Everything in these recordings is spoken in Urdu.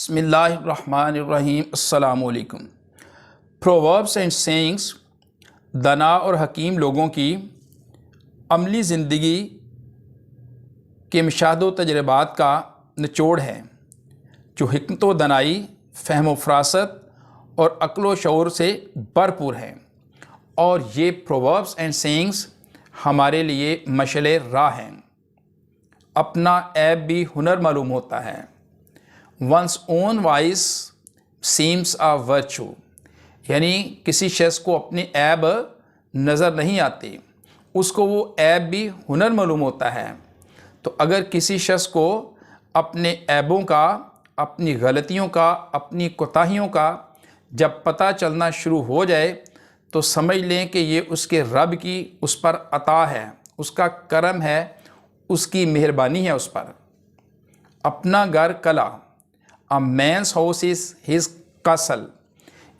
بسم اللہ الرحمن الرحیم۔ السلام علیکم۔ پرووربس اینڈ سینگس دانا اور حکیم لوگوں کی عملی زندگی کے مشاہد و تجربات کا نچوڑ ہے جو حکمت و دانائی، فہم و فراست اور عقل و شعور سے بھرپور ہیں، اور یہ پرووربس اینڈ سینگس ہمارے لیے مشعل راہ ہیں۔ اپنا عیب بھی ہنر معلوم ہوتا ہے۔ One's own vice seems a virtue، یعنی کسی شخص کو اپنے عیب نظر نہیں آتے، اس کو وہ عیب بھی ہنر معلوم ہوتا ہے۔ تو اگر کسی شخص کو اپنے عیبوں کا، اپنی غلطیوں کا، اپنی کوتاہیوں کا جب پتہ چلنا شروع ہو جائے تو سمجھ لیں کہ یہ اس کے رب کی اس پر عطا ہے، اس کا کرم ہے، اس کی مہربانی ہے اس پر۔ اپنا گھر قلعہ، A man's house is his castle،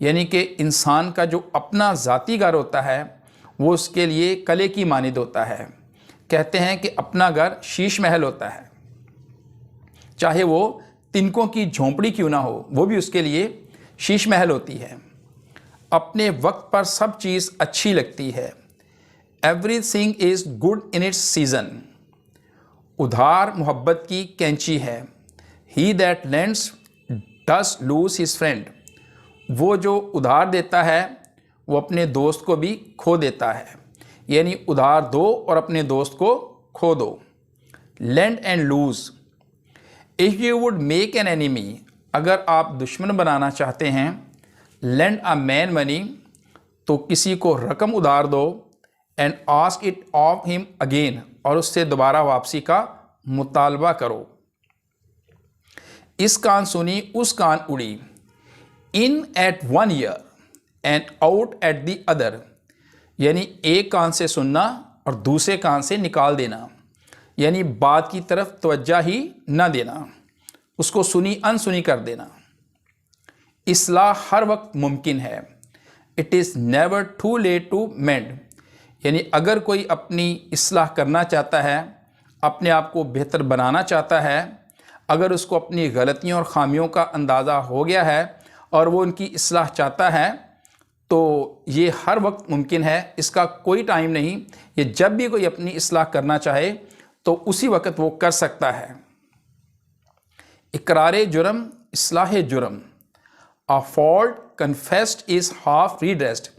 یعنی کہ انسان کا جو اپنا ذاتی گھر ہوتا ہے وہ اس کے لیے قلعے کی مانند ہوتا ہے۔ کہتے ہیں کہ اپنا گھر شیش محل ہوتا ہے، چاہے وہ تنکوں کی جھونپڑی کیوں نہ ہو، وہ بھی اس کے لیے شیش محل ہوتی ہے۔ اپنے وقت پر سب چیز اچھی لگتی ہے۔ Everything is good in its season، ادھار محبت کی کینچی ہے۔ He that lends does lose his friend، وہ جو ادھار دیتا ہے وہ اپنے دوست کو بھی کھو دیتا ہے، یعنی ادھار دو اور اپنے دوست کو کھو دو۔ Lend and lose، if you would make an enemy، اگر آپ دشمن بنانا چاہتے ہیں، lend a man money، تو کسی کو رقم ادھار دو، and ask it of him again، اور اس سے دوبارہ واپسی کا مطالبہ کرو۔ اس کان سنی اس کان اڑی، in at one ear and out at the other، یعنی ایک کان سے سننا اور دوسرے کان سے نکال دینا، یعنی بات کی طرف توجہ ہی نہ دینا، اس کو سنی انسنی کر دینا۔ اصلاح ہر وقت ممکن ہے، it is never too late to mend، یعنی اگر کوئی اپنی اصلاح کرنا چاہتا ہے، اپنے آپ کو بہتر بنانا چاہتا ہے، اگر اس کو اپنی غلطیوں اور خامیوں کا اندازہ ہو گیا ہے اور وہ ان کی اصلاح چاہتا ہے تو یہ ہر وقت ممکن ہے، اس کا کوئی ٹائم نہیں۔ یہ جب بھی کوئی اپنی اصلاح کرنا چاہے تو اسی وقت وہ کر سکتا ہے۔ اقرار جرم اصلاح جرم، A fault confessed is half redressed،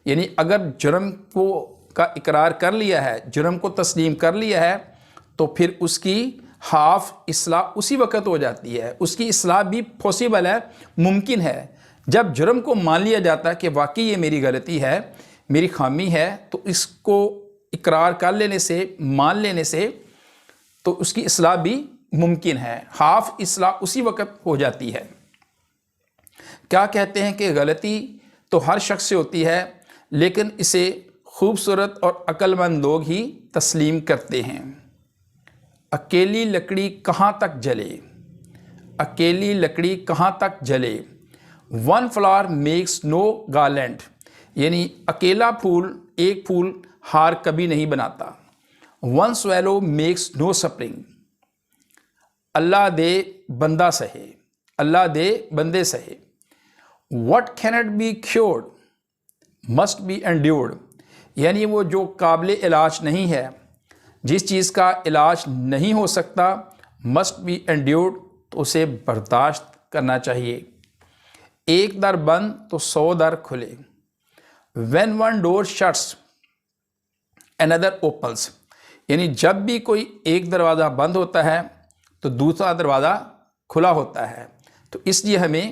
یعنی اگر جرم کا اقرار کر لیا ہے، جرم کو تسلیم کر لیا ہے تو پھر اس کی ہاف اصلاح اسی وقت ہو جاتی ہے، اس کی اصلاح بھی پاسبل ہے، ممکن ہے۔ جب جرم کو مان لیا جاتا ہے کہ واقعی یہ میری غلطی ہے، میری خامی ہے، تو اس کو اقرار کر لینے سے، مان لینے سے تو اس کی اصلاح بھی ممکن ہے، ہاف اصلاح اسی وقت ہو جاتی ہے۔ کیا کہتے ہیں کہ غلطی تو ہر شخص سے ہوتی ہے، لیکن اسے خوبصورت اور عقل مند لوگ ہی تسلیم کرتے ہیں۔ اکیلی لکڑی کہاں تک جلے، اکیلی لکڑی کہاں تک جلے۔ One flower makes no garland, یعنی اکیلا پھول ایک پھول ہار کبھی نہیں بناتا۔ One swallow makes no spring, اللہ دے بندہ سہے، اللہ دے بندے سہے۔ What can't be cured must be endured, یعنی وہ جو قابل علاج نہیں ہے، جس چیز کا علاج نہیں ہو سکتا، مسٹ بی انڈیورڈ، تو اسے برداشت کرنا چاہیے۔ ایک در بند تو 100 در کھلے۔ When one door shuts another opens، یعنی جب بھی کوئی ایک دروازہ بند ہوتا ہے تو دوسرا دروازہ کھلا ہوتا ہے۔ تو اس لیے ہمیں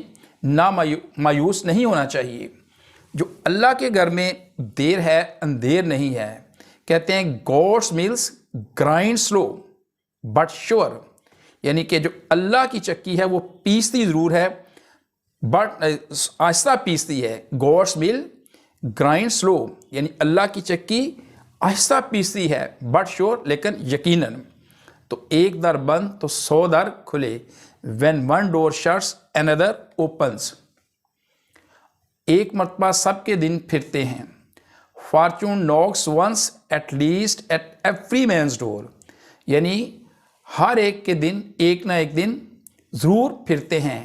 مایوس نہیں ہونا چاہیے۔ جو اللہ کے گھر میں دیر ہے اندھیر نہیں ہے۔ کہتے ہیں God's mills grind slow but sure، یعنی کہ جو اللہ کی چکی ہے وہ پیستی ضرور ہے بٹ آہستہ پیستی ہے۔ God's mill grind slow، یعنی اللہ کی چکی آہستہ پیستی ہے بٹ sure، لیکن یقیناً۔ تو ایک در بند تو 100 در کھلے۔ When one door shuts another opens، ایک مرتبہ سب کے دن پھرتے ہیں۔ Fortune knocks once at least at every man's door، یعنی ہر ایک کے دن ایک نہ ایک دن ضرور پھرتے ہیں،